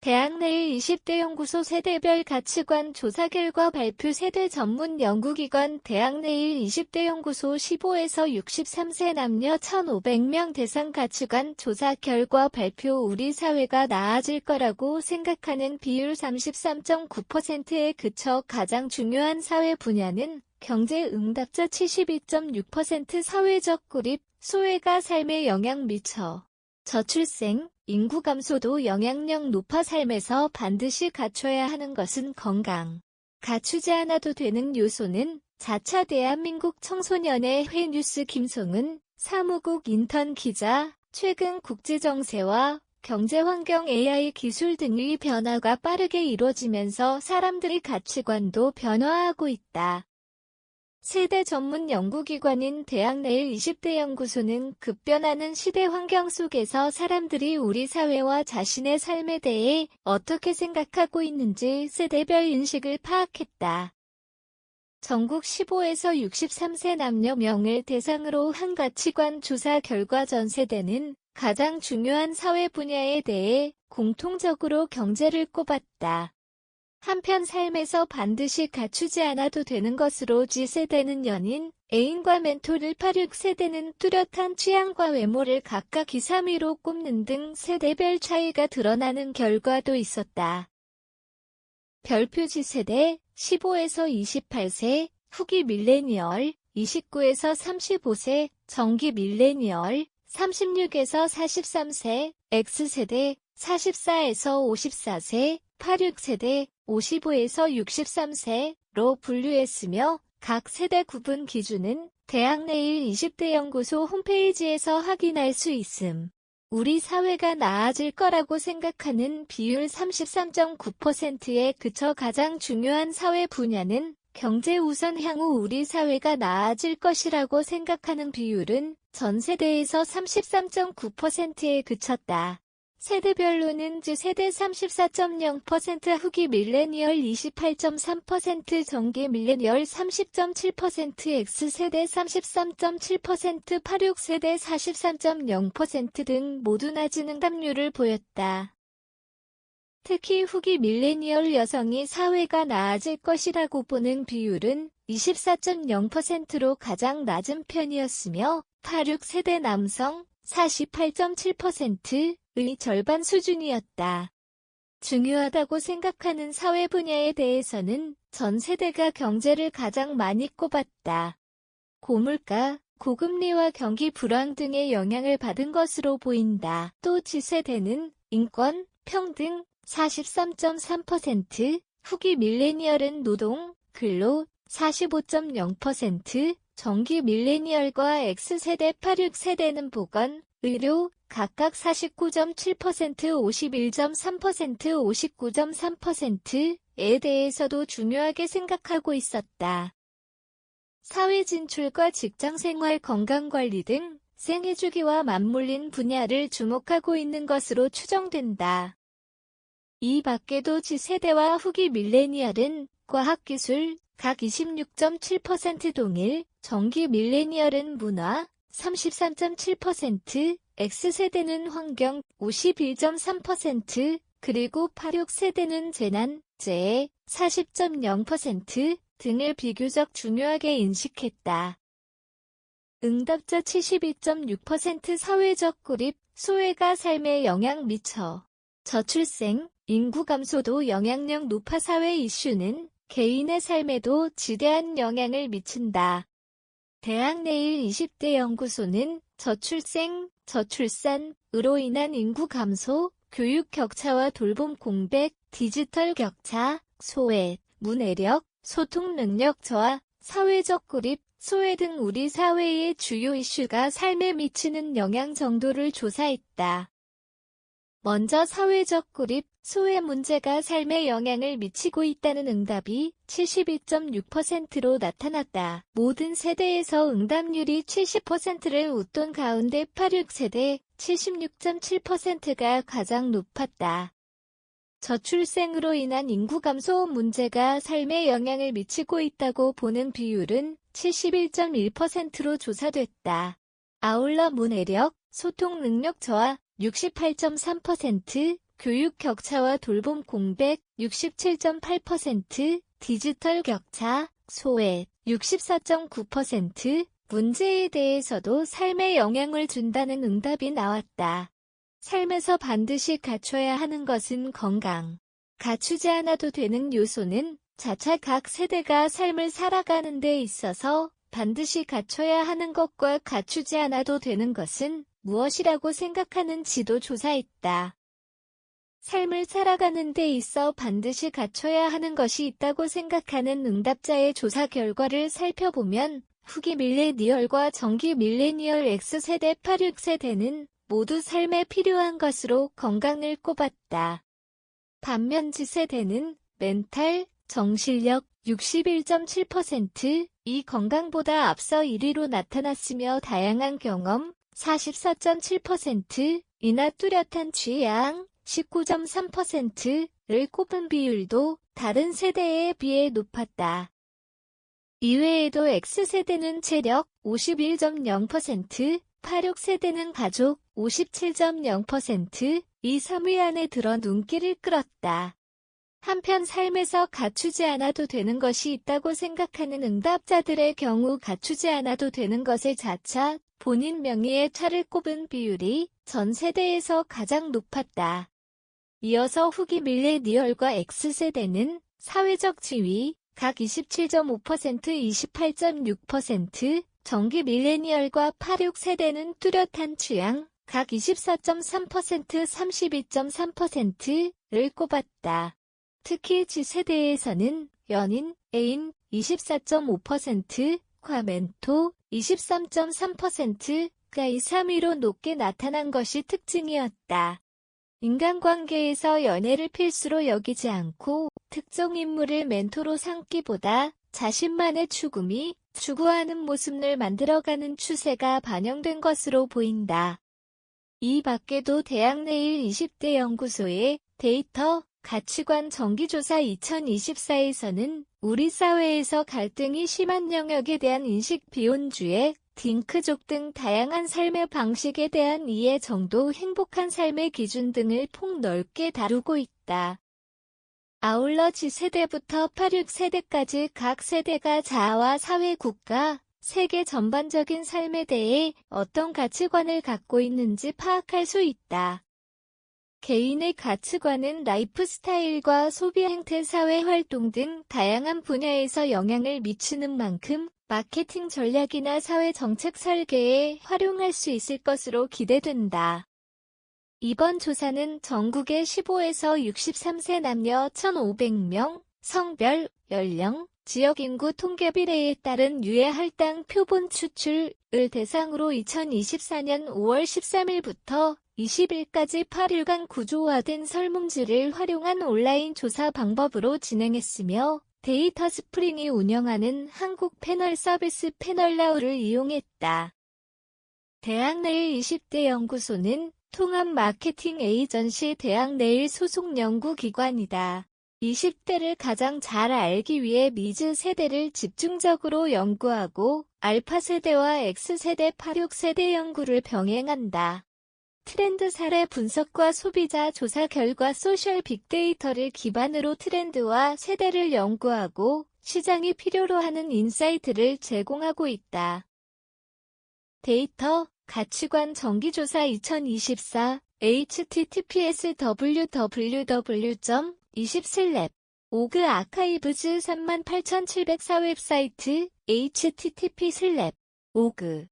대학내일 20대 연구소 세대별 가치관 조사 결과 발표. 세대 전문 연구기관 대학내일 20대 연구소 15에서 63세 남녀 1,500명 대상 가치관 조사 결과 발표. 우리 사회가 나아질 거라고 생각하는 비율 33.9%에 그쳐 가장 중요한 사회 분야는 경제. 응답자 72.6%. 사회적 고립, 소외가 삶에 영향 미쳐. 저출생, 인구 감소도 영향력 높아. 삶에서 반드시 갖춰야 하는 것은 건강. 갖추지 않아도 되는 요소는 자차 대한민국 청소년의 뉴스. 김송은 사무국 인턴 기자. 최근 국제정세와 경제환경, AI 기술 등의 변화가 빠르게 이루어지면서 사람들의 가치관도 변화하고 있다. 세대 전문 연구기관인 대학내일 20대 연구소는 급변하는 시대 환경 속에서 사람들이 우리 사회와 자신의 삶에 대해 어떻게 생각하고 있는지 세대별 인식을 파악했다. 전국 15에서 63세 남녀 명을 대상으로 한 가치관 조사 결과 전 세대는 가장 중요한 사회 분야에 대해 공통적으로 경제를 꼽았다. 한편 삶에서 반드시 갖추지 않아도 되는 것으로 G세대는 연인, 애인과 멘토를, 86세대는 뚜렷한 취향과 외모를 각각 2, 3위로 꼽는 등 세대별 차이가 드러나는 결과도 있었다. 별표. G세대 15에서 28세, 후기 밀레니얼 29에서 35세, 정기 밀레니얼 36에서 43세, X세대 44에서 54세, 86세대 55에서 63세로 분류했으며 각 세대 구분 기준은 대학내일 20대 연구소 홈페이지에서 확인할 수 있음. 우리 사회가 나아질 거라고 생각하는 비율 33.9%에 그쳐 가장 중요한 사회 분야는 경제. 우선 향후 우리 사회가 나아질 것이라고 생각하는 비율은 전 세대에서 33.9%에 그쳤다. 세대별로는 G세대 34.0%, 후기 밀레니얼 28.3%, 정기 밀레니얼 30.7%, X세대 33.7%, 86세대 43.0% 등 모두 낮은 응답률을 보였다. 특히 후기 밀레니얼 여성이 사회가 나아질 것이라고 보는 비율은 24.0%로 가장 낮은 편이었으며 86세대 남성 48.7%의 절반 수준이었다. 중요하다고 생각하는 사회 분야에 대해서는 전 세대가 경제를 가장 많이 꼽았다. 고물가, 고금리와 경기 불황 등의 영향을 받은 것으로 보인다. 또 G세대는 인권, 평등 43.3%, 후기 밀레니얼은 노동, 근로 45.0%, 정기 밀레니얼과 X세대 86세대는 보건, 의료 각각 49.7%, 51.3%, 59.3%에 대해서도 중요하게 생각하고 있었다. 사회 진출과 직장생활, 건강관리 등 생애주기와 맞물린 분야를 주목하고 있는 것으로 추정된다. 이 밖에도 G세대와 후기 밀레니얼은 과학기술 각 26.7% 동일, 정기 밀레니얼은 문화 33.7%, X세대는 환경 51.3%, 그리고 86세대는 재난, 재해 40.0% 등을 비교적 중요하게 인식했다. 응답자 72.6%. 사회적 고립, 소외가 삶에 영향 미쳐. 저출생, 인구 감소도 영향력 높아. 사회 이슈는 개인의 삶에도 지대한 영향을 미친다. 대학내일 20대 연구소는 저출생, 저출산으로 인한 인구 감소, 교육 격차와 돌봄 공백, 디지털 격차, 소외, 문해력, 소통 능력 저하, 사회적 고립, 소외 등 우리 사회의 주요 이슈가 삶에 미치는 영향 정도를 조사했다. 먼저 사회적 고립, 소외 문제가 삶에 영향을 미치고 있다는 응답이 72.6%로 나타났다. 모든 세대에서 응답률이 70%를 웃돈 가운데 86세대 76.7%가 가장 높았다. 저출생으로 인한 인구 감소 문제가 삶에 영향을 미치고 있다고 보는 비율은 71.1%로 조사됐다. 아울러 문해력, 소통 능력 저하 68.3%, 교육 격차와 돌봄 공백 67.8%, 디지털 격차, 소외 64.9%, 문제에 대해서도 삶에 영향을 준다는 응답이 나왔다. 삶에서 반드시 갖춰야 하는 것은 건강. 갖추지 않아도 되는 요소는 자차 각 세대가 삶을 살아가는 데 있어서 반드시 갖춰야 하는 것과 갖추지 않아도 되는 것은 무엇이라고 생각하는지도 조사했다. 삶을 살아가는 데 있어 반드시 갖춰야 하는 것이 있다고 생각하는 응답자의 조사 결과를 살펴보면 후기 밀레니얼과 정기 밀레니얼 X세대 86세대는 모두 삶에 필요한 것으로 건강을 꼽았다. 반면 Z세대는 멘탈, 정신력 61.7%, 이 건강보다 앞서 1위로 나타났으며 다양한 경험 44.7%, 이나 뚜렷한 취향 19.3%를 꼽은 비율도 다른 세대에 비해 높았다. 이외에도 X세대는 체력 51.0%, 86세대는 가족 57.0%, 이 3위 안에 들어 눈길을 끌었다. 한편 삶에서 갖추지 않아도 되는 것이 있다고 생각하는 응답자들의 경우 갖추지 않아도 되는 것의 자차, 본인 명의의 차를 꼽은 비율이 전 세대에서 가장 높았다. 이어서 후기 밀레니얼과 X세대는 사회적 지위, 각 27.5%, 28.6%, 정기 밀레니얼과 86세대는 뚜렷한 취향, 각 24.3%, 32.3%를 꼽았다. 특히 G세대에서는 연인, 애인 24.5%과 멘토 23.3%가 이 3위로 높게 나타난 것이 특징이었다. 인간관계에서 연애를 필수로 여기지 않고 특정 인물을 멘토로 삼기보다 자신만의 추구미, 추구하는 모습을 만들어가는 추세가 반영된 것으로 보인다. 이 밖에도 대학내일 20대 연구소의 데이터, 가치관 정기조사 2024에서는 우리 사회에서 갈등이 심한 영역에 대한 인식 비혼주의, 딩크족 등 다양한 삶의 방식에 대한 이해 정도, 행복한 삶의 기준 등을 폭넓게 다루고 있다. 아울러 G세대부터 86세대까지 각 세대가 자아와 사회, 국가, 세계 전반적인 삶에 대해 어떤 가치관을 갖고 있는지 파악할 수 있다. 개인의 가치관은 라이프 스타일과 소비 행태, 사회 활동 등 다양한 분야에서 영향을 미치는 만큼 마케팅 전략이나 사회 정책 설계에 활용할 수 있을 것으로 기대된다. 이번 조사는 전국의 15에서 63세 남녀 1,500명, 성별, 연령, 지역 인구 통계 비례에 따른 유해 할당 표본 추출을 대상으로 2024년 5월 13일부터 20일까지 8일간 구조화된 설문지를 활용한 온라인 조사 방법으로 진행했으며 데이터 스프링이 운영하는 한국 패널 서비스 패널나우를 이용했다. 대학내일 20대 연구소는 통합 마케팅 에이전시 대학내일 소속 연구기관이다. 20대를 가장 잘 알기 위해 미즈 세대를 집중적으로 연구하고 알파 세대와 X세대, 86세대 연구를 병행한다. 트렌드 사례 분석과 소비자 조사 결과 소셜 빅데이터를 기반으로 트렌드와 세대를 연구하고 시장이 필요로 하는 인사이트를 제공하고 있다. 데이터, 가치관 정기조사 2024 https://www.20슬랩.org 아카이브즈 38,704 웹사이트 http://org